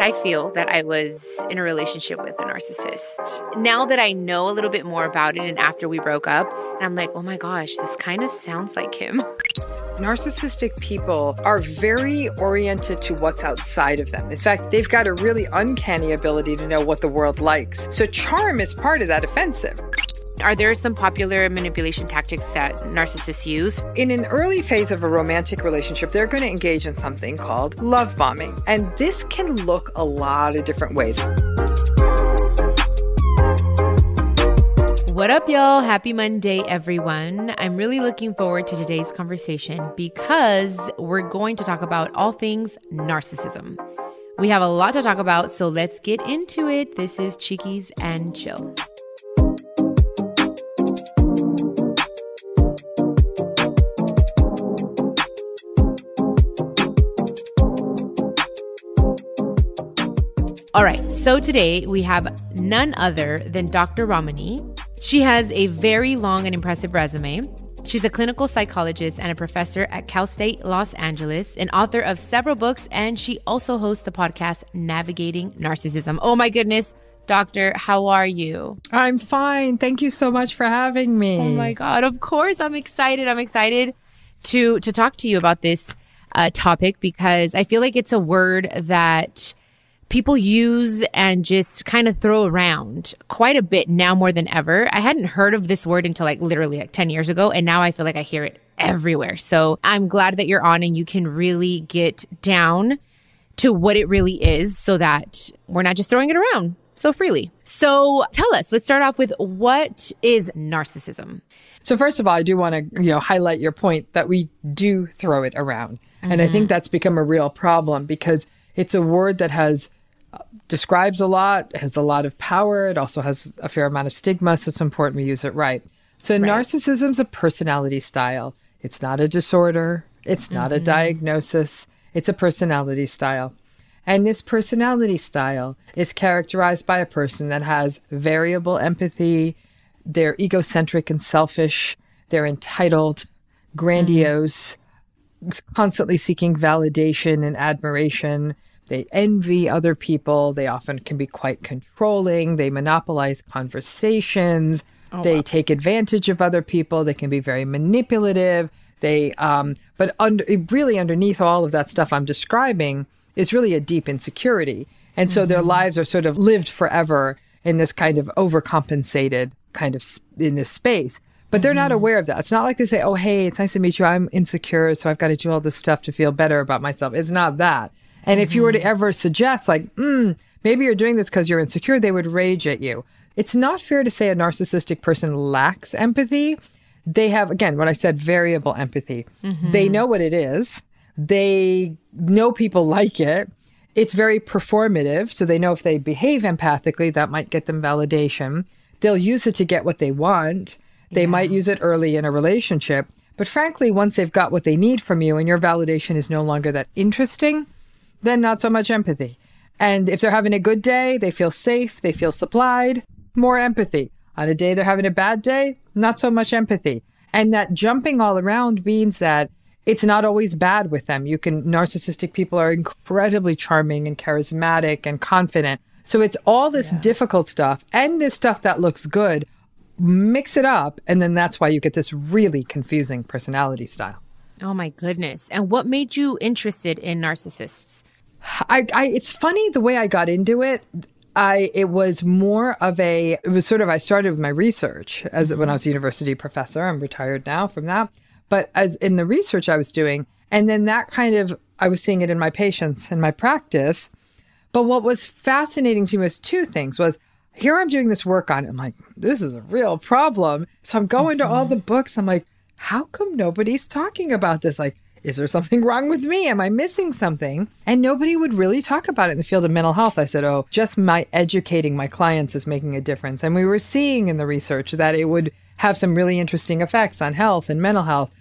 I feel that I was in a relationship with a narcissist. Now that I know a little bit more about it and after we broke up, and I'm like, oh my gosh, this kind of sounds like him. Narcissistic people are very oriented to what's outside of them. In fact, they've got a really uncanny ability to know what the world likes. So charm is part of that offensive. Are there some popular manipulation tactics that narcissists use? In an early phase of a romantic relationship, they're going to engage in something called love bombing. And this can look a lot of different ways. What up, y'all? Happy Monday, everyone. I'm really looking forward to today's conversation because we're going to talk about all things narcissism. We have a lot to talk about, so let's get into it. This is Chiquis and Chill. All right, so today we have none other than Dr. Ramani. She has a very long and impressive resume. She's a clinical psychologist and a professor at Cal State Los Angeles, an author of several books, and she also hosts the podcast Navigating Narcissism. Oh my goodness, Doctor, how are you? I'm fine. Thank you so much for having me. Oh my God, of course. I'm excited. I'm excited to talk to you about this topic because I feel like it's a word that people use and just kind of throw around quite a bit now more than ever. I hadn't heard of this word until literally 10 years ago. And now I feel like I hear it everywhere. So I'm glad that you're on and you can really get down to what it really is so that we're not just throwing it around so freely. So tell us, let's start off with what is narcissism? So first of all, I do want to, highlight your point that we do throw it around. Mm-hmm. And I think that's become a real problem because it's a word that describes a lot, has a lot of power. It also has a fair amount of stigma, so it's important we use it right. So narcissism is a personality style. It's not a disorder. It's not a diagnosis. It's a personality style. And this personality style is characterized by a person that has variable empathy. They're egocentric and selfish. They're entitled, grandiose, constantly seeking validation and admiration. They envy other people. They often can be quite controlling. They monopolize conversations. They take advantage of other people. They can be very manipulative. But really underneath all of that stuff I'm describing is really a deep insecurity. And so their lives are sort of lived forever in this kind of overcompensated kind of in this space. But they're not aware of that. It's not like they say, oh, hey, it's nice to meet you. I'm insecure, so I've got to do all this stuff to feel better about myself. It's not that. And if you were to ever suggest maybe you're doing this because you're insecure, they would rage at you. It's not fair to say a narcissistic person lacks empathy. They have, again, what I said, variable empathy. They know what it is. They know people like it. It's very performative. So they know if they behave empathically, that might get them validation. They'll use it to get what they want. They might use it early in a relationship. But frankly, once they've got what they need from you and your validation is no longer that interesting, then not so much empathy. And if they're having a good day, they feel safe, they feel supplied, more empathy. On a day they're having a bad day, not so much empathy. And that jumping all around means that it's not always bad with them. Narcissistic people are incredibly charming and charismatic and confident. So it's all this difficult stuff and this stuff that looks good, mix it up, and then that's why you get this really confusing personality style. Oh my goodness. And what made you interested in narcissists? It's funny the way I got into it. I started with my research when I was a university professor. I'm retired now from that. But as in the research I was doing, and then I was seeing it in my patients and my practice. But what was fascinating to me was two things. Here I'm doing this work on it. I'm like, this is a real problem. So I'm going to all the books. I'm like, how come nobody's talking about this? Is there something wrong with me? Am I missing something? And nobody would really talk about it in the field of mental health. I said, just my educating my clients is making a difference. And we were seeing in the research that it would have some really interesting effects on health and mental health.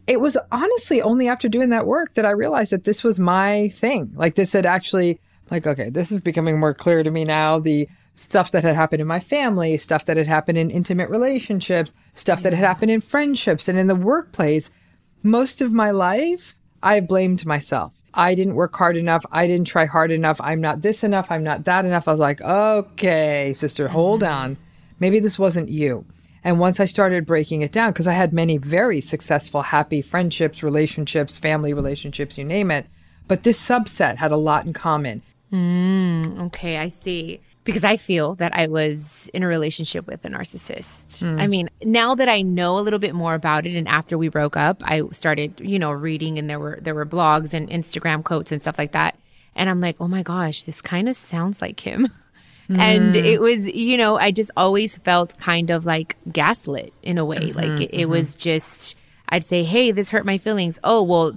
It was honestly only after doing that work that I realized that this was my thing. This had actually, okay, this is becoming more clear to me now. The stuff that had happened in my family, stuff that had happened in intimate relationships, stuff that had happened in friendships and in the workplace. Most of my life, I blamed myself. I didn't work hard enough. I didn't try hard enough. I'm not this enough. I'm not that enough. I was like, okay, sister, hold on. Maybe this wasn't you. And once I started breaking it down, because I had many very successful, happy friendships, relationships, family relationships, you name it. But this subset had a lot in common. Okay, I see. Because I feel that I was in a relationship with a narcissist. I mean, now that I know a little bit more about it, and after we broke up, I started, reading, and there were blogs and Instagram quotes and stuff like that. And I'm like, oh my gosh, this kind of sounds like him. And it was, I just always felt kind of like gaslit in a way. Like it was just, I'd say, hey, this hurt my feelings. Oh, well,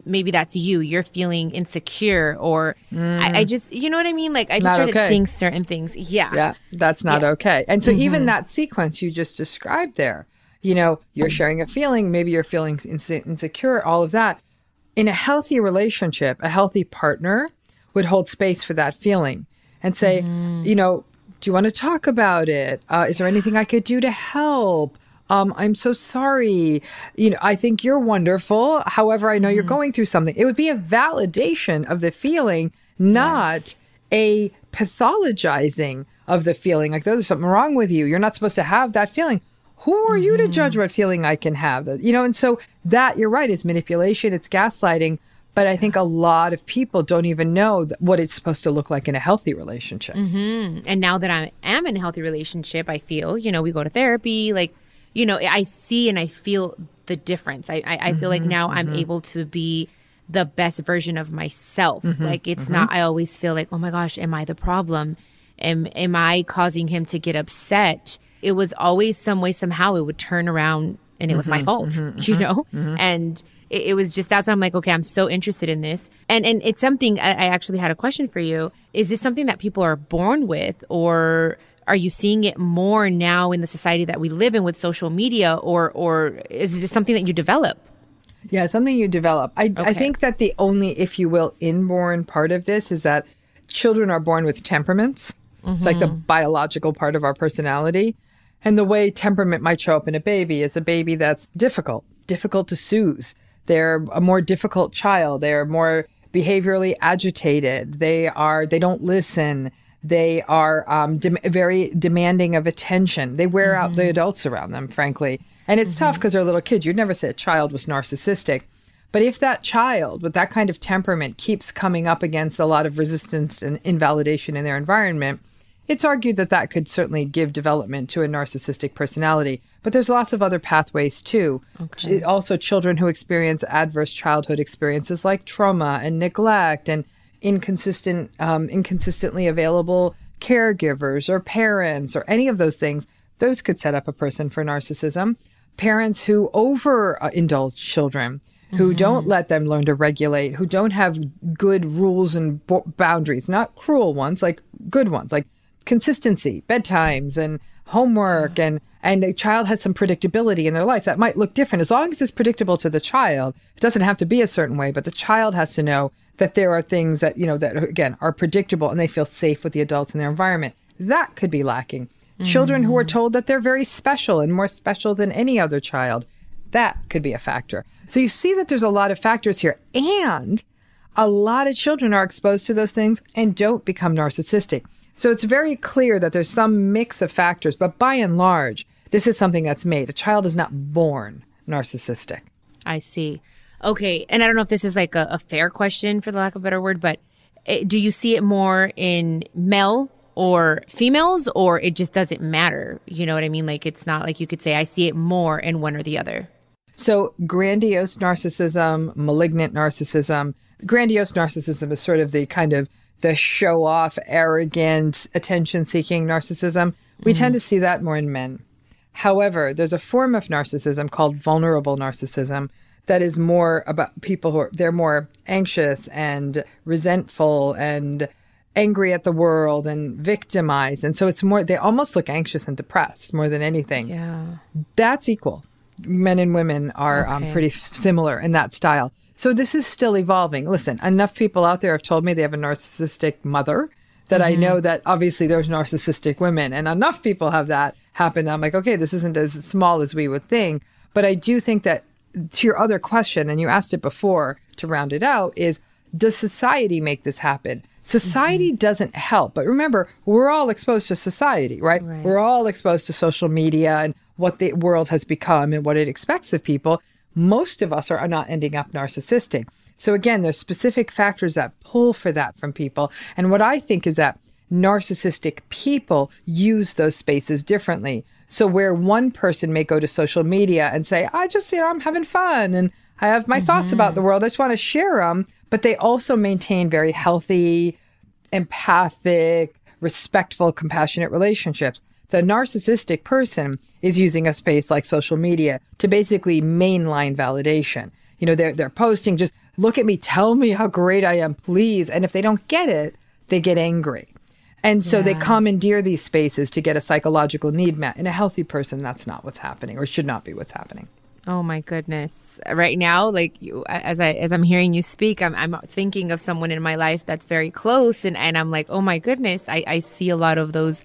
maybe that's you. You're feeling insecure, or I just, you know what I mean? Like I just started seeing certain things. Yeah, that's not okay. And so even that sequence you just described there, you're sharing a feeling, maybe you're feeling insecure, all of that. In a healthy relationship, a healthy partner would hold space for that feeling and say, do you want to talk about it? Is there anything I could do to help? I'm so sorry. I think you're wonderful. However, I know you're going through something. It would be a validation of the feeling, not a pathologizing of the feeling. Like, there's something wrong with you. You're not supposed to have that feeling. Who are you to judge what feeling I can have? And so that, you're right, is manipulation. It's gaslighting. But I think a lot of people don't even know what it's supposed to look like in a healthy relationship. And now that I am in a healthy relationship, I feel, we go to therapy, like, I see and I feel the difference. I feel like now I'm able to be the best version of myself. Like it's not, I always feel like, oh my gosh, am I the problem? Am I causing him to get upset? It was always some way, somehow it would turn around and it was my fault, And it was just, that's why I'm like, okay, I'm so interested in this. And it's something, I actually had a question for you. Is this something that people are born with, or are you seeing it more now in the society that we live in with social media, or is this something that you develop? Yeah, something you develop. I think that the only, if you will, inborn part of this is that children are born with temperaments. It's like the biological part of our personality. And the way temperament might show up in a baby is a baby that's difficult to soothe. They're a more difficult child. They're more behaviorally agitated. They don't listen. They are very demanding of attention. They wear out the adults around them, frankly. And it's tough because they're little kids. You'd never say a child was narcissistic. But if that child with that kind of temperament keeps coming up against a lot of resistance and invalidation in their environment, it's argued that could certainly give development to a narcissistic personality. But there's lots of other pathways too. Also, children who experience adverse childhood experiences like trauma and neglect and inconsistently available caregivers or parents or any of those things, those could set up a person for narcissism. Parents who overindulge children, who don't let them learn to regulate, who don't have good rules and boundaries, not cruel ones, like good ones, like consistency, bedtimes and homework, and the child has some predictability in their life. That might look different. As long as it's predictable to the child, it doesn't have to be a certain way, but the child has to know that there are things that, that again are predictable and they feel safe with the adults in their environment. That could be lacking. Children who are told that they're very special and more special than any other child, that could be a factor. So you see that there's a lot of factors here, and a lot of children are exposed to those things and don't become narcissistic. So it's very clear that there's some mix of factors, but by and large, this is something that's made. A child is not born narcissistic. I see. Okay. And I don't know if this is like a fair question, for the lack of a better word, but do you see it more in male or females, or it just doesn't matter? You know what I mean? Like, it's not like you could say, I see it more in one or the other. So grandiose narcissism, malignant narcissism. Grandiose narcissism is sort of the kind of the show-off, arrogant, attention-seeking narcissism. We tend to see that more in men. However, there's a form of narcissism called vulnerable narcissism that is more about people they're more anxious and resentful and angry at the world and victimized. And so it's more, they almost look anxious and depressed more than anything. Yeah. That's equal. Men and women are pretty similar in that style. So this is still evolving. Listen, enough people out there have told me they have a narcissistic mother that I know that obviously there's narcissistic women, and enough people have that happen. I'm like, okay, this isn't as small as we would think. But I do think that, to your other question, and you asked it before to round it out, is does society make this happen? Society doesn't help. But remember, we're all exposed to society, right? We're all exposed to social media and what the world has become and what it expects of people. Most of us are not ending up narcissistic. So again, there's specific factors that pull for that from people. And what I think is that narcissistic people use those spaces differently. So where one person may go to social media and say, I just, I'm having fun and I have my thoughts about the world, I just want to share them. But they also maintain very healthy, empathic, respectful, compassionate relationships. The narcissistic person is using a space like social media to basically mainline validation. They're posting, just look at me, tell me how great I am, please. And if they don't get it, they get angry. And so they commandeer these spaces to get a psychological need met. In a healthy person, that's not what's happening, or should not be what's happening. Oh my goodness. Right now, like as I'm hearing you speak, I'm thinking of someone in my life that's very close, and I'm like, oh my goodness, I see a lot of those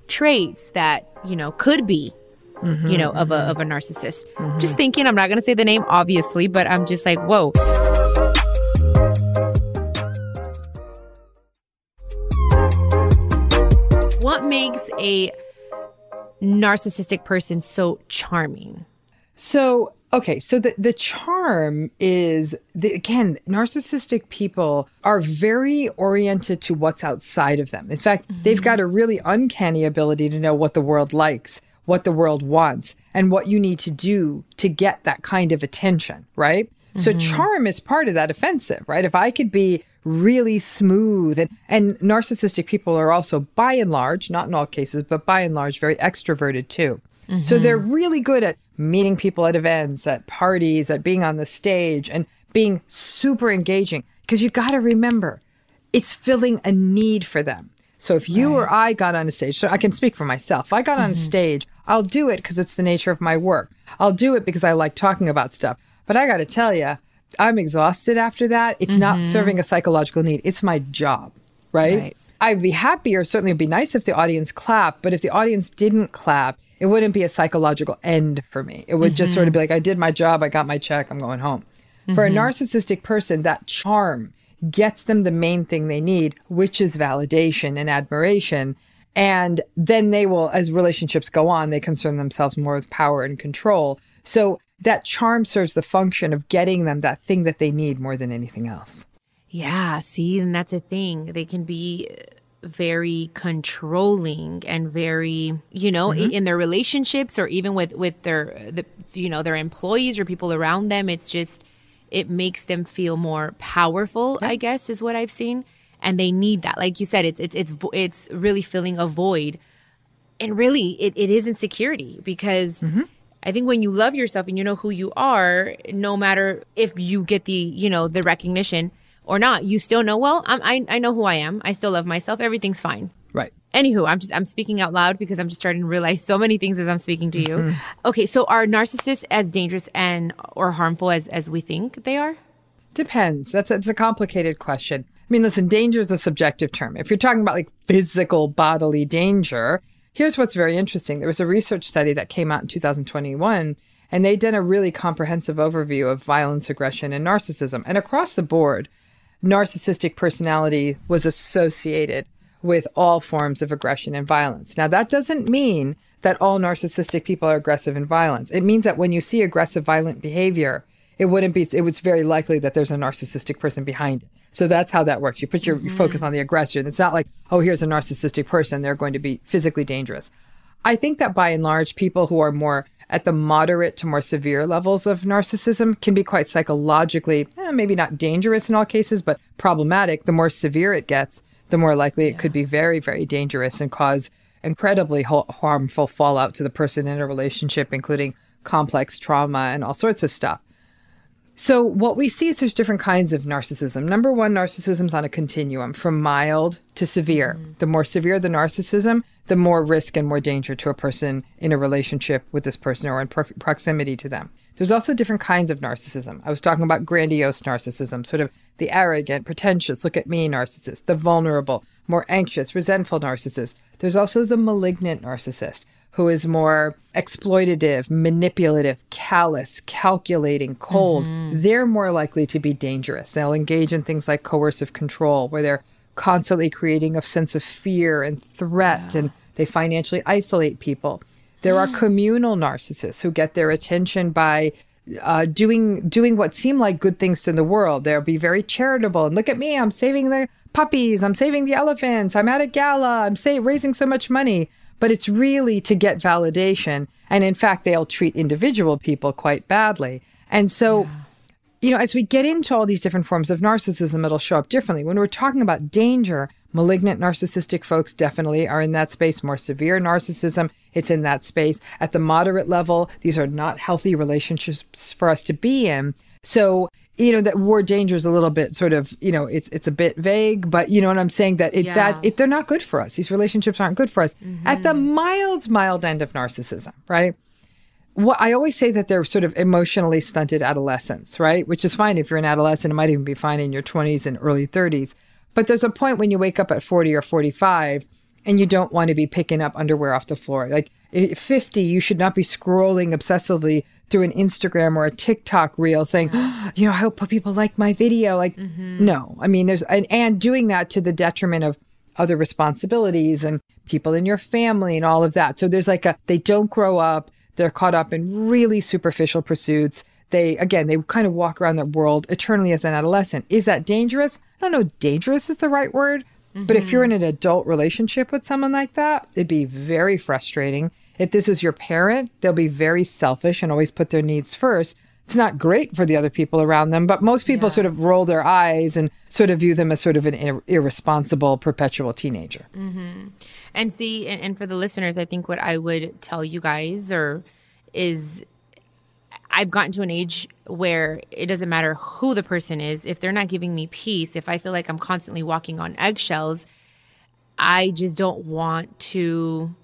traits that, could be, of a narcissist. Just thinking, I'm not going to say the name, obviously, but I'm just like, whoa. What makes a narcissistic person so charming? So the charm is, again, narcissistic people are very oriented to what's outside of them. In fact, they've got a really uncanny ability to know what the world likes, what the world wants, and what you need to do to get that kind of attention, right? So charm is part of that offensive, right? If I could be really smooth, and narcissistic people are also, by and large, not in all cases, but by and large, very extroverted too. So they're really good at meeting people at events, at parties, at being on the stage, and being super engaging. Because you've got to remember, it's filling a need for them. So if you or I got on a stage, so I can speak for myself, if I got on a stage, I'll do it because it's the nature of my work. I'll do it because I like talking about stuff. But I got to tell you, I'm exhausted after that. It's not serving a psychological need. It's my job, right? I'd be happy, or certainly it'd be nice if the audience clapped. But if the audience didn't clap, it wouldn't be a psychological end for me. It would just sort of be like, I did my job, I got my check, I'm going home. For a narcissistic person, that charm gets them the main thing they need, which is validation and admiration. And then they will, as relationships go on, they concern themselves more with power and control. So that charm serves the function of getting them that thing that they need more than anything else. Yeah, see, and that's a thing. They can be very controlling and very, in their relationships, or even with their employees or people around them. It's just, it makes them feel more powerful, I guess, is what I've seen. And they need that. Like you said, it's really filling a void. And really, it is insecurity, because I think when you love yourself and you know who you are, no matter if you get the recognition or not, you still know, well, I know who I am. I still love myself. Everything's fine. Right. Anywho, I'm speaking out loud because I'm just starting to realize so many things as I'm speaking to you. Okay, so are narcissists as dangerous or harmful as we think they are? Depends. It's a complicated question. I mean, listen, danger is a subjective term. If you're talking about like physical bodily danger, here's what's very interesting. There was a research study that came out in 2021, and they did a really comprehensive overview of violence, aggression, and narcissism. And across the board, narcissistic personality was associated with all forms of aggression and violence. Now, that doesn't mean that all narcissistic people are aggressive and violent. It means that when you see aggressive, violent behavior, it was very likely that there's a narcissistic person behind it. So that's how that works. You put your focus on the aggressor. It's not like, oh, here's a narcissistic person, they're going to be physically dangerous. I think that by and large, people who are more at the moderate to more severe levels of narcissism can be quite psychologically, maybe not dangerous in all cases, but problematic. The more severe it gets, the more likely it could be very, very dangerous and cause incredibly harmful fallout to the person in a relationship, including complex trauma and all sorts of stuff. So what we see is there's different kinds of narcissism. Number one, narcissism is on a continuum from mild to severe. The more severe the narcissism, the more risk and more danger to a person in a relationship with this person or in proximity to them. There's also different kinds of narcissism. I was talking about grandiose narcissism, sort of the arrogant, pretentious, look at me narcissist, the vulnerable, more anxious, resentful narcissist. There's also the malignant narcissist, who is more exploitative, manipulative, callous, calculating, cold, they're more likely to be dangerous. They'll engage in things like coercive control, where they're constantly creating a sense of fear and threat, and they financially isolate people. There are communal narcissists who get their attention by doing what seem like good things in the world. They'll be very charitable. And look at me, I'm saving the puppies, I'm saving the elephants, I'm at a gala, I'm raising so much money. But it's really to get validation. And in fact, they'll treat individual people quite badly. And so, as we get into all these different forms of narcissism, it'll show up differently. When we're talking about danger, malignant narcissistic folks definitely are in that space. More severe narcissism, it's in that space. At the moderate level, these are not healthy relationships for us to be in. So, that word danger is a little bit sort of, it's a bit vague, but you know what I'm saying? That they're not good for us. These relationships aren't good for us. At the mild end of narcissism, right? What I always say that they're sort of emotionally stunted adolescents, right? Which is fine if you're an adolescent. It might even be fine in your 20s and early 30s. But there's a point when you wake up at 40 or 45 and you don't want to be picking up underwear off the floor. Like at 50, you should not be scrolling obsessively through an Instagram or a TikTok reel saying, I hope people like my video. Like, no, I mean, and doing that to the detriment of other responsibilities and people in your family and all of that. So there's they don't grow up. They're caught up in really superficial pursuits. They kind of walk around the world eternally as an adolescent. Is that dangerous? I don't know. Dangerous is the right word. But if you're in an adult relationship with someone like that, it'd be very frustrating. If this is your parent, they'll be very selfish and always put their needs first. It's not great for the other people around them, but most people sort of roll their eyes and sort of view them as sort of an irresponsible, perpetual teenager. And see, and for the listeners, I think what I would tell you guys is I've gotten to an age where it doesn't matter who the person is. If they're not giving me peace, if I feel like I'm constantly walking on eggshells, I just don't want to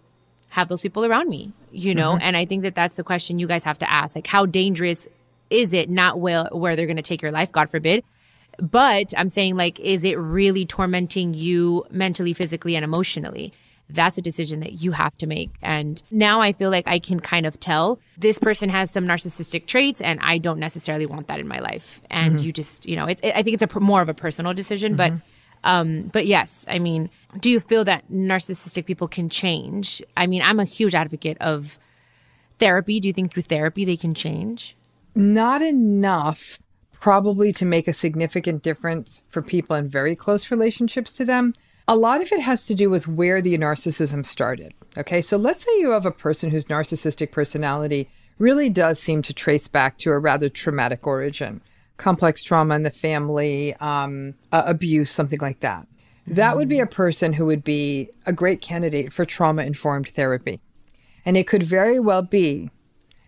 have those people around me, And I think that that's the question you guys have to ask. Like, how dangerous is it? Not where they're going to take your life, God forbid. But I'm saying, like, is it really tormenting you mentally, physically, and emotionally? That's a decision that you have to make. And now I feel like I can kind of tell this person has some narcissistic traits and I don't necessarily want that in my life. And you just, I think it's more of a personal decision. But yes, I mean, do you feel that narcissistic people can change? I mean, I'm a huge advocate of therapy. Do you think through therapy they can change? Not enough, probably, to make a significant difference for people in very close relationships to them. A lot of it has to do with where the narcissism started. Okay, so let's say you have a person whose narcissistic personality really does seem to trace back to a rather traumatic origin. Complex trauma in the family, abuse, something like that. That would be a person who would be a great candidate for trauma-informed therapy. And it could very well be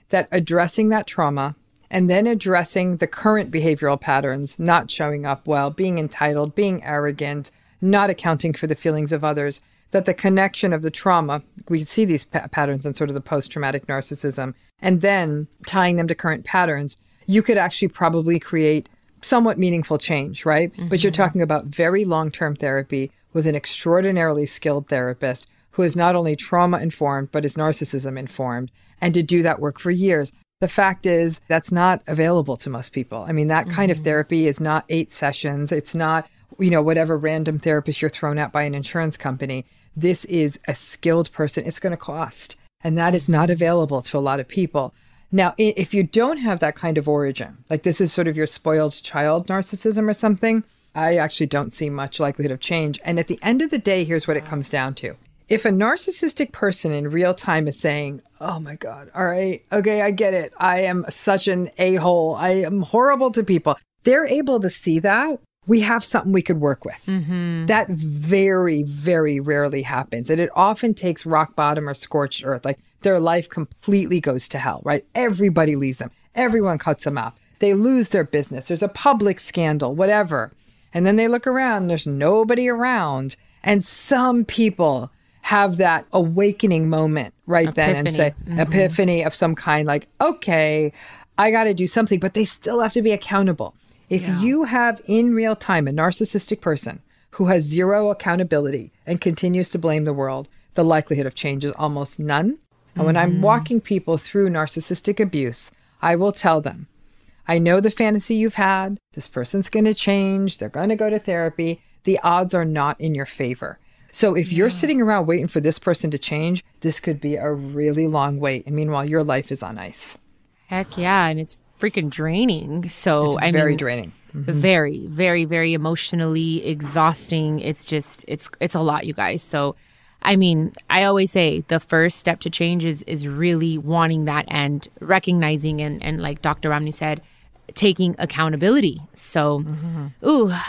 that addressing that trauma and then addressing the current behavioral patterns, not showing up well, being entitled, being arrogant, not accounting for the feelings of others, that the connection of the trauma, we see these patterns in sort of the post-traumatic narcissism, and then tying them to current patterns, you could actually probably create somewhat meaningful change, right? But you're talking about very long-term therapy with an extraordinarily skilled therapist who is not only trauma-informed, but is narcissism-informed, and to do that work for years. The fact is, that's not available to most people. I mean, that kind of therapy is not 8 sessions. It's not, whatever random therapist you're thrown at by an insurance company. This is a skilled person. It's going to cost. And that is not available to a lot of people. Now, if you don't have that kind of origin, like this is sort of your spoiled child narcissism or something, I actually don't see much likelihood of change. And at the end of the day, here's what it comes down to. If a narcissistic person in real time is saying, oh my God, all right, okay, I get it. I am such an a-hole. I am horrible to people. They're able to see that. We have something we could work with. That very, very rarely happens. And it often takes rock bottom or scorched earth. Like their life completely goes to hell, right? Everybody leaves them. Everyone cuts them off. They lose their business. There's a public scandal, whatever. And then they look around, and there's nobody around. And some people have that awakening moment right then and say, epiphany of some kind, like, okay, I got to do something, but they still have to be accountable. If you have in real time a narcissistic person who has zero accountability and continues to blame the world, the likelihood of change is almost none. And when I'm walking people through narcissistic abuse, I will tell them, I know the fantasy you've had. This person's going to change. They're going to go to therapy. The odds are not in your favor. So if you're sitting around waiting for this person to change, this could be a really long wait. And meanwhile, your life is on ice. Heck yeah. And it's freaking draining. So It's very draining. Very, very, very emotionally exhausting. It's just, it's a lot, you guys. So, I mean, I always say the first step to change is really wanting that and recognizing and like Dr. Ramani said, taking accountability. So,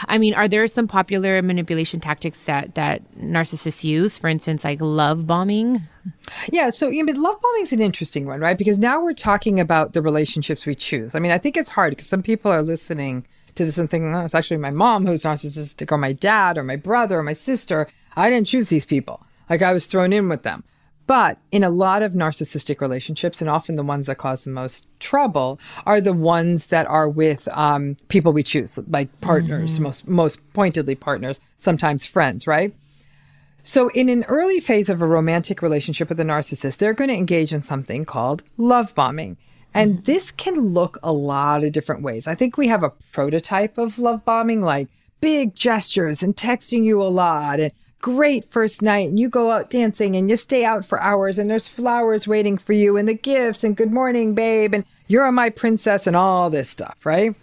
I mean, are there some popular manipulation tactics that narcissists use? For instance, like love bombing? Yeah. So, love bombing is an interesting one, right? Because now we're talking about the relationships we choose. I mean, I think it's hard because some people are listening to this and thinking, oh, it's actually my mom who's narcissistic, or my dad, or my brother, or my sister. I didn't choose these people. Like, I was thrown in with them. But in a lot of narcissistic relationships, and often the ones that cause the most trouble, are the ones that are with people we choose, like partners, most pointedly partners, sometimes friends, right? So in an early phase of a romantic relationship with a narcissist, they're going to engage in something called love bombing. And this can look a lot of different ways. I think we have a prototype of love bombing, like big gestures and texting you a lot and great first night, and you go out dancing and you stay out for hours and there's flowers waiting for you and the gifts and good morning, babe, and you're my princess and all this stuff, right?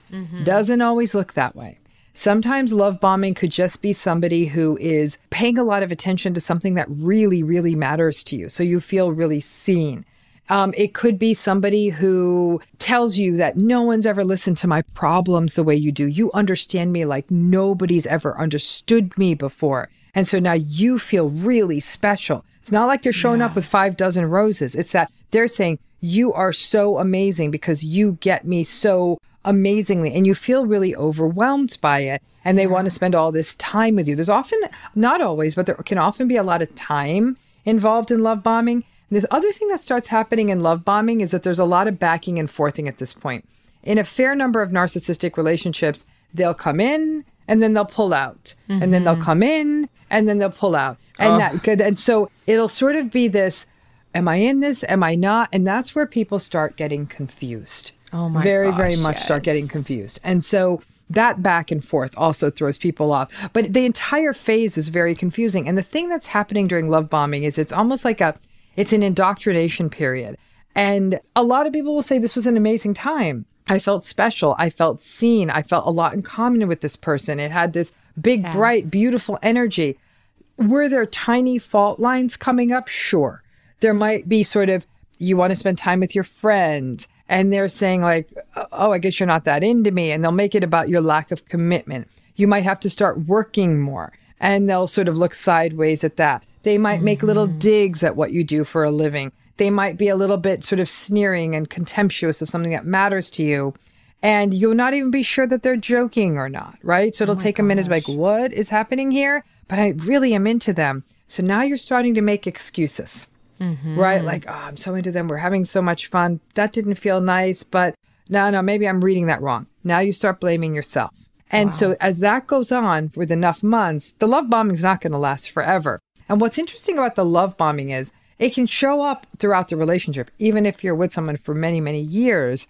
Doesn't always look that way. Sometimes love bombing could just be somebody who is paying a lot of attention to something that really, really matters to you. So you feel really seen. It could be somebody who tells you that no one's ever listened to my problems the way you do. You understand me like nobody's ever understood me before. And so now you feel really special. It's not like they're showing up with 5 dozen roses. It's that they're saying, you are so amazing because you get me so amazingly. And you feel really overwhelmed by it. And they want to spend all this time with you. There's often, not always, but there can often be a lot of time involved in love bombing. The other thing that starts happening in love bombing is that there's a lot of backing and forthing at this point. In a fair number of narcissistic relationships, they'll come in and then they'll pull out. And then they'll come in and then they'll pull out. And so it'll sort of be this, am I in this? Am I not? And that's where people start getting confused. Oh my Very, gosh, very much start getting confused. And so that back and forth also throws people off. But the entire phase is very confusing. And the thing that's happening during love bombing is it's almost like it's an indoctrination period. And a lot of people will say this was an amazing time. I felt special. I felt seen. I felt a lot in common with this person. It had this big, bright, beautiful energy. Were there tiny fault lines coming up? Sure. There might be sort of, you want to spend time with your friend. And they're saying like, oh, I guess you're not that into me. And they'll make it about your lack of commitment. You might have to start working more. And they'll sort of look sideways at that. They might make little digs at what you do for a living. They might be a little bit sort of sneering and contemptuous of something that matters to you. And you'll not even be sure that they're joking or not, right? So it'll take a minute to be like, what is happening here? But I really am into them. So now you're starting to make excuses, right? Like, oh, I'm so into them. We're having so much fun. That didn't feel nice, but no, maybe I'm reading that wrong. Now you start blaming yourself. And so as that goes on with enough months, the love bombing is not going to last forever. And what's interesting about the love bombing is it can show up throughout the relationship, even if you're with someone for many, many years.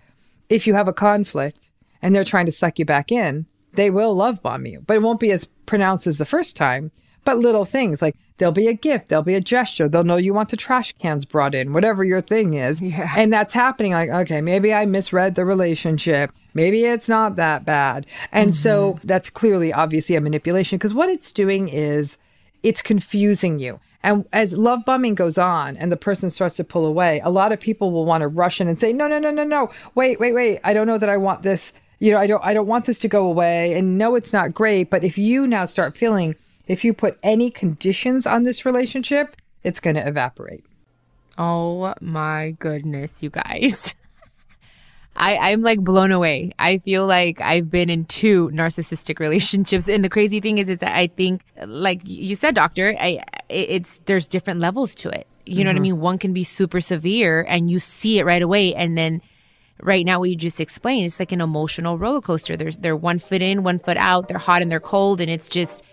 If you have a conflict and they're trying to suck you back in, they will love bomb you. But it won't be as pronounced as the first time. But little things like there'll be a gift, there'll be a gesture. They'll know you want the trash cans brought in, whatever your thing is. Yeah. And that's happening like, okay, maybe I misread the relationship. Maybe it's not that bad. And so that's clearly, obviously, a manipulation because what it's doing is it's confusing you. And as love bombing goes on and the person starts to pull away, a lot of people will want to rush in and say, no, wait. I don't know that I want this. You know, I don't want this to go away. And no, it's not great. But if you now start feeling, if you put any conditions on this relationship, it's going to evaporate. Oh my goodness, you guys. I'm like blown away. I feel like I've been in 2 narcissistic relationships. And the crazy thing is that I think, like you said, doctor, there's different levels to it. You know what I mean? One can be super severe and you see it right away. And then right now, what you just explained, it's like an emotional roller coaster. They're 1 foot in, 1 foot out. They're hot and they're cold. And it's just,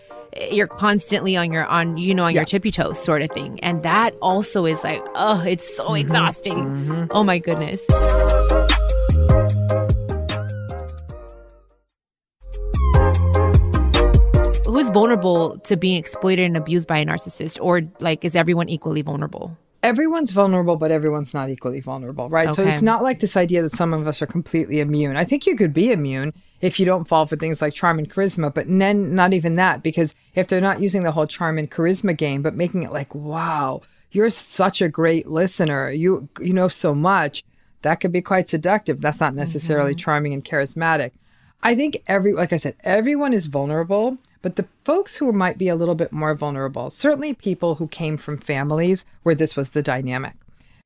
you're constantly on your tippy toes sort of thing. And that also is like, oh, it's so exhausting. Oh my goodness. Who's vulnerable to being exploited and abused by a narcissist? Or like, is everyone equally vulnerable? Everyone's vulnerable, but everyone's not equally vulnerable, right? Okay. So it's not like this idea that some of us are completely immune. I think you could be immune if you don't fall for things like charm and charisma, but then not even that, because if they're not using the whole charm and charisma game, but making it like, wow, you're such a great listener, you know so much, that could be quite seductive. That's not necessarily charming and charismatic. I think like I said, everyone is vulnerable, but the folks who might be a little bit more vulnerable, certainly people who came from families where this was the dynamic.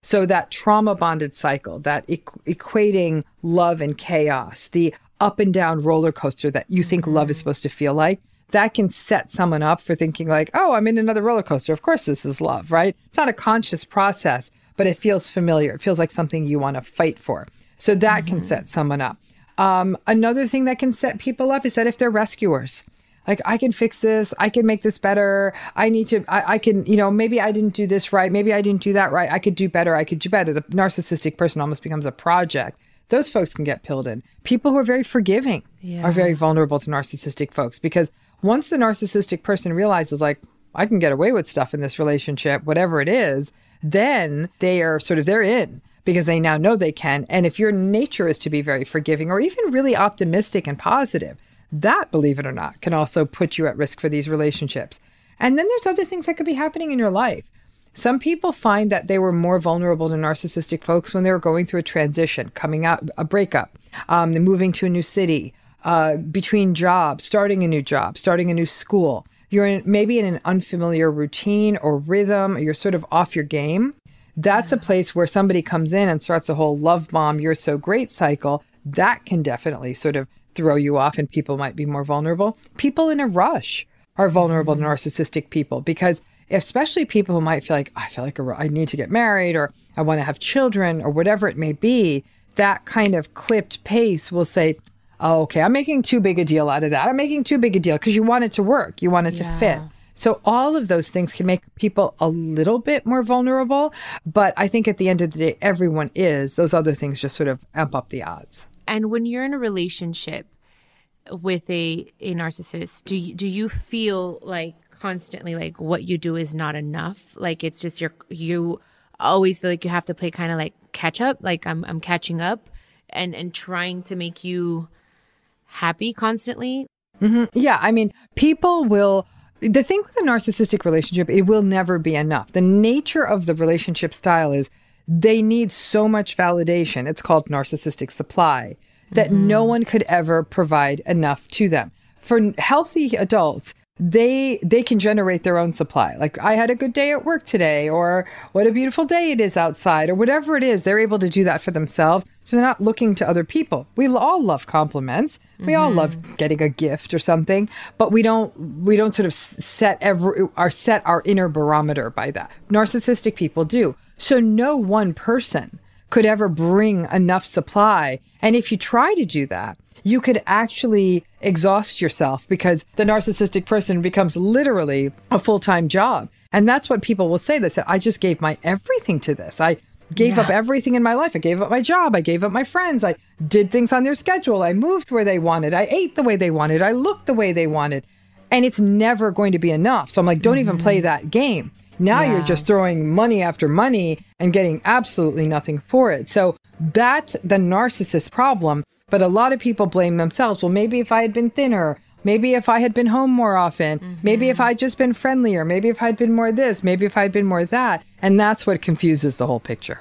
So that trauma bonded cycle, that equating love and chaos, the up and down roller coaster that you think love is supposed to feel like, that can set someone up for thinking like, oh, I'm in another roller coaster. Of course, this is love, right? It's not a conscious process, but it feels familiar. It feels like something you want to fight for. So that can set someone up. Another thing that can set people up is that if they're rescuers, like, I can fix this, I can make this better, I can, maybe I didn't do this right, maybe I didn't do that right, I could do better. The narcissistic person almost becomes a project. Those folks can get pilled in. People who are very forgiving are very vulnerable to narcissistic folks, because once the narcissistic person realizes, like, I can get away with stuff in this relationship, whatever it is, then they're in. Because they now know they can. And if your nature is to be very forgiving or even really optimistic and positive, that, believe it or not, can also put you at risk for these relationships. And then there's other things that could be happening in your life. Some people find that they were more vulnerable to narcissistic folks when they were going through a transition, coming out, a breakup, moving to a new city, between jobs, starting a new job, starting a new school. You're maybe in an unfamiliar routine or rhythm, or you're sort of off your game. That's a place where somebody comes in and starts a whole love bomb, you're so great cycle. That can definitely sort of throw you off, and people might be more vulnerable. People in a rush are vulnerable to narcissistic people, because especially people who might feel like, I need to get married, or I want to have children, or whatever it may be, that kind of clipped pace will say, oh, okay, I'm making too big a deal out of that. I'm making too big a deal, because you want it to work. You want it to fit. So all of those things can make people a little bit more vulnerable. But I think at the end of the day, everyone is. Those other things just sort of amp up the odds. And when you're in a relationship with a narcissist, do you feel like constantly like what you do is not enough? Like, it's just you always feel like you have to play kind of like catch up, like I'm catching up and trying to make you happy constantly? Yeah, I mean, people will... The thing with a narcissistic relationship, it will never be enough. The nature of the relationship style is they need so much validation. It's called narcissistic supply, that no one could ever provide enough to them. For healthy adults, they can generate their own supply. Like, I had a good day at work today, or what a beautiful day it is outside, or whatever it is, they're able to do that for themselves. So they're not looking to other people. We all love compliments. We all love getting a gift or something, but we don't sort of set our inner barometer by that. Narcissistic people do. So no one person could ever bring enough supply. And if you try to do that, you could actually exhaust yourself, because the narcissistic person becomes literally a full-time job. And that's what people will say. They say, I just gave my everything to this. I gave up everything in my life. I gave up my job. I gave up my friends. I did things on their schedule. I moved where they wanted. I ate the way they wanted. I looked the way they wanted. And it's never going to be enough. So I'm like, don't even play that game. Now you're just throwing money after money and getting absolutely nothing for it. So that's the narcissist problem. But a lot of people blame themselves. Well, maybe if I had been thinner, maybe if I had been home more often, maybe if I'd just been friendlier, maybe if I'd been more this, maybe if I'd been more that. And that's what confuses the whole picture.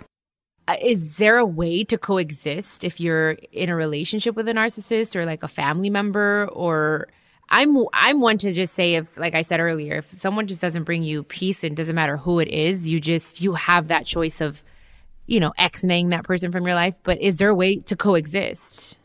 Is there a way to coexist if you're in a relationship with a narcissist or like a family member? Or I'm one to just say, if, like I said earlier, if someone just doesn't bring you peace, and doesn't matter who it is, you have that choice of, exiting that person from your life. But is there a way to coexist?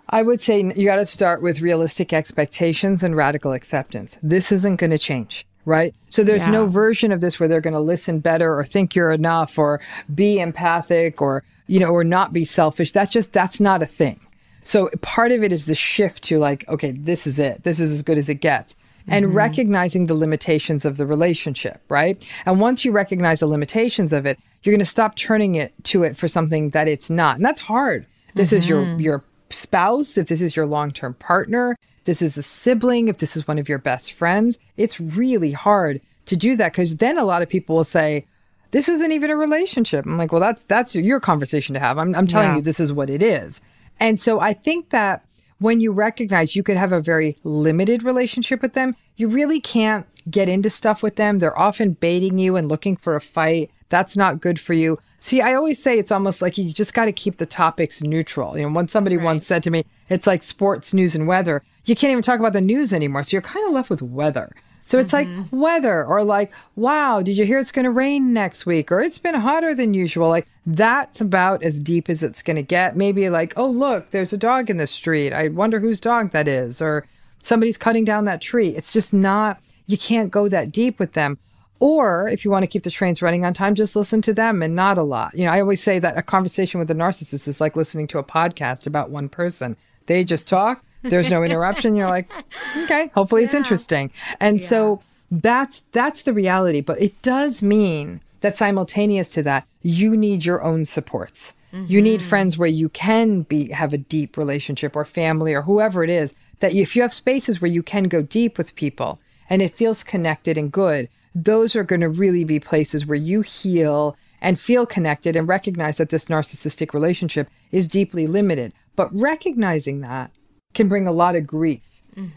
I would say you got to start with realistic expectations and radical acceptance. This isn't going to change, right? So there's no version of this where they're going to listen better or think you're enough or be empathic or, or not be selfish. That's not a thing. So part of it is the shift to like, okay, this is it. This is as good as it gets. and recognizing the limitations of the relationship, right? And once you recognize the limitations of it, you're going to stop turning it for something that it's not. And that's hard. This is your spouse, if this is your long-term partner, this is a sibling, if this is one of your best friends, it's really hard to do that, because then a lot of people will say, this isn't even a relationship. I'm like, well, that's your conversation to have. I'm telling you, this is what it is. And so I think that when you recognize you could have a very limited relationship with them, you really can't get into stuff with them. They're often baiting you and looking for a fight. That's not good for you. See, I always say it's almost like you just got to keep the topics neutral. You know, when somebody once said to me, it's like sports, news, and weather. You can't even talk about the news anymore. So you're kind of left with weather. So it's like weather, or like, wow, did you hear it's going to rain next week? Or it's been hotter than usual. Like, that's about as deep as it's going to get. Maybe like, oh, look, there's a dog in the street. I wonder whose dog that is. Or somebody's cutting down that tree. It's just not, you can't go that deep with them. Or if you want to keep the trains running on time, just listen to them and not a lot. You know, I always say that a conversation with a narcissist is like listening to a podcast about one person. They just talk. There's no interruption. You're like, okay, hopefully it's interesting. And so that's the reality. But it does mean that simultaneous to that, you need your own supports. You need friends where you can have a deep relationship, or family, or whoever it is, that if you have spaces where you can go deep with people and it feels connected and good, those are going to really be places where you heal and feel connected and recognize that this narcissistic relationship is deeply limited. But recognizing that can bring a lot of grief,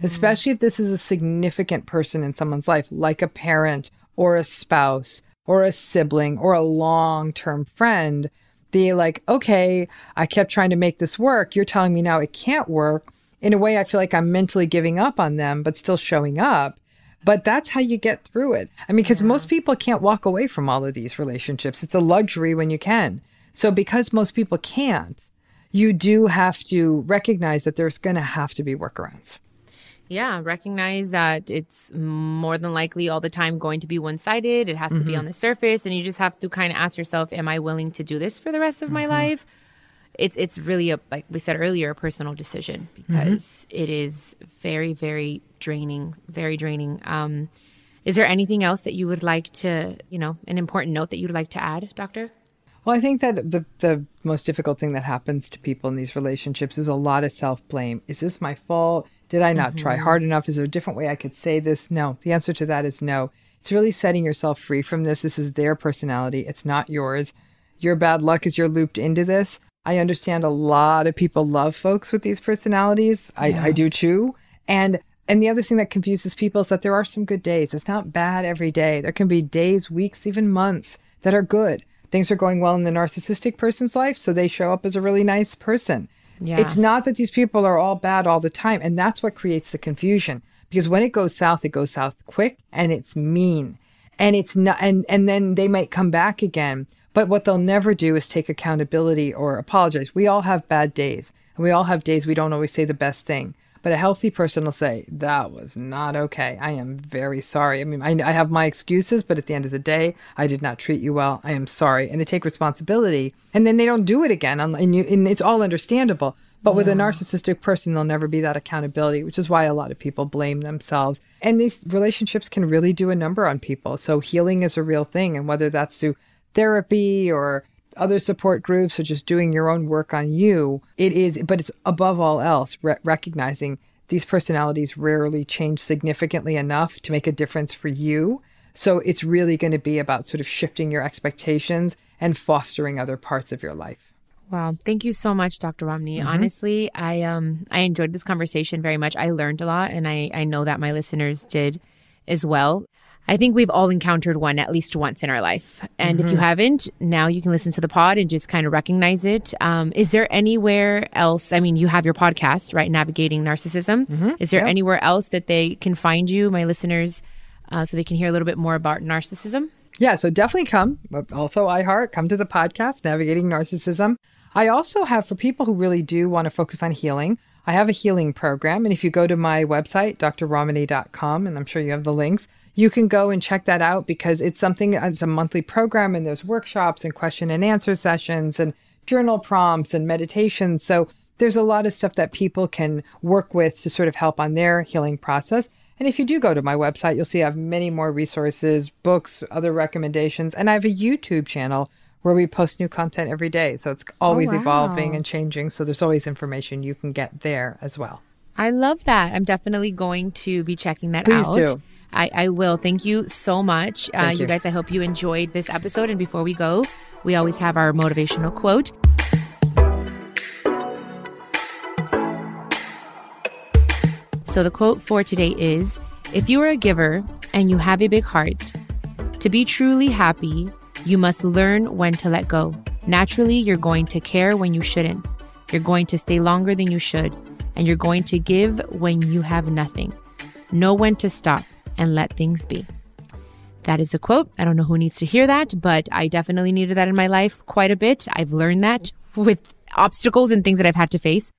especially if this is a significant person in someone's life, like a parent or a spouse or a sibling or a long-term friend. They're like, okay, I kept trying to make this work. You're telling me now it can't work. In a way, I feel like I'm mentally giving up on them, but still showing up. But that's how you get through it. I mean, because most people can't walk away from all of these relationships. It's a luxury when you can. So because most people can't, you do have to recognize that there's going to have to be workarounds. Yeah, recognize that it's more than likely all the time going to be one-sided. It has to be on the surface. And you just have to kind of ask yourself, am I willing to do this for the rest of my life? It's really, like we said earlier, a personal decision, because it is very, very draining, very draining. Is there anything else that you would like to, an important note that you'd like to add, Doctor? Well, I think that the most difficult thing that happens to people in these relationships is a lot of self-blame. Is this my fault? Did I not try hard enough? Is there a different way I could say this? No. The answer to that is no. It's really setting yourself free from this. This is their personality. It's not yours. Your bad luck is you're looped into this. I understand a lot of people love folks with these personalities. I do too. And the other thing that confuses people is that there are some good days. It's not bad every day. There can be days, weeks, even months that are good. Things are going well in the narcissistic person's life, so they show up as a really nice person. Yeah. It's not that these people are all bad all the time. And that's what creates the confusion. Because when it goes south quick, and it's mean. And it's not, and then they might come back again. But what they'll never do is take accountability or apologize. We all have bad days. And we all have days we don't always say the best thing. But a healthy person will say, that was not okay. I am very sorry. I mean, I have my excuses, but at the end of the day, I did not treat you well. I am sorry. And they take responsibility. And then they don't do it again. And it's all understandable. But with a narcissistic person, there'll never be that accountability, which is why a lot of people blame themselves. And these relationships can really do a number on people. So healing is a real thing. And whether that's through therapy or other support groups, or just doing your own work on you, it is, but it's above all else, recognizing these personalities rarely change significantly enough to make a difference for you. So it's really going to be about sort of shifting your expectations and fostering other parts of your life. Wow. Thank you so much, Dr. Ramani. Honestly, I enjoyed this conversation very much. I learned a lot, and I know that my listeners did as well. I think we've all encountered one at least once in our life. And if you haven't, now you can listen to the pod and just kind of recognize it. Is there anywhere else? I mean, you have your podcast, right? Navigating Narcissism. Is there anywhere else that they can find you, my listeners, so they can hear a little bit more about narcissism? Yeah, so definitely come. Also, come to the podcast, Navigating Narcissism. I also have, for people who really do want to focus on healing, I have a healing program. And if you go to my website, drramani.com, and I'm sure you have the links, you can go and check that out, because it's a monthly program, and there's workshops and question and answer sessions and journal prompts and meditations. So there's a lot of stuff that people can work with to sort of help on their healing process. And if you do go to my website, you'll see I have many more resources, books, other recommendations, and I have a YouTube channel where we post new content every day. So it's always evolving and changing. So there's always information you can get there as well. I love that. I'm definitely going to be checking that Please out. do. I will. Thank you so much. You guys, I hope you enjoyed this episode. And before we go, we always have our motivational quote. So the quote for today is, if you are a giver and you have a big heart, to be truly happy, you must learn when to let go. Naturally, you're going to care when you shouldn't. You're going to stay longer than you should. And you're going to give when you have nothing. Know when to stop and let things be. That is a quote. I don't know who needs to hear that, but I definitely needed that in my life quite a bit. I've learned that with obstacles and things that I've had to face.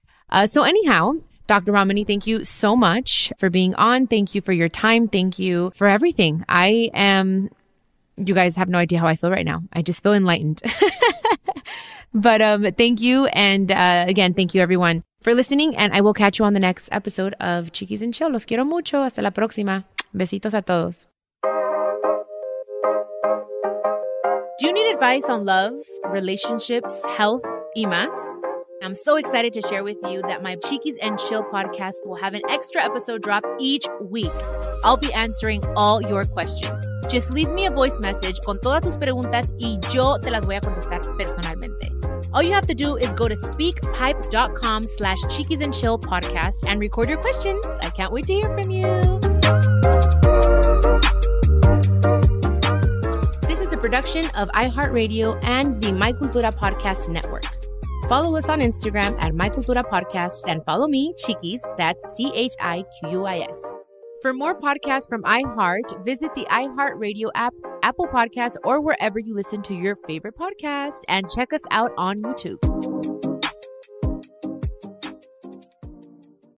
So anyhow, Dr. Ramani, thank you so much for being on. Thank you for your time. Thank you for everything. You guys have no idea how I feel right now. I just feel enlightened. But thank you. And again, thank you everyone for listening. And I will catch you on the next episode of Chiquis and Chill. Los quiero mucho. Hasta la próxima. Besitos a todos. Do you need advice on love, relationships, health, y más? I'm so excited to share with you that my Chiquis and Chill podcast will have an extra episode drop each week. I'll be answering all your questions. Just leave me a voice message con todas tus preguntas y yo te las voy a contestar personalmente. All you have to do is go to speakpipe.com/Chiquis and Chill podcast and record your questions. I can't wait to hear from you. This is a production of iHeartRadio and the My Cultura Podcast Network. Follow us on Instagram at My Cultura Podcast and follow me, Chiquis, that's CHIQUIS. For more podcasts from iHeart, visit the iHeartRadio app, Apple Podcasts, or wherever you listen to your favorite podcast, and check us out on YouTube.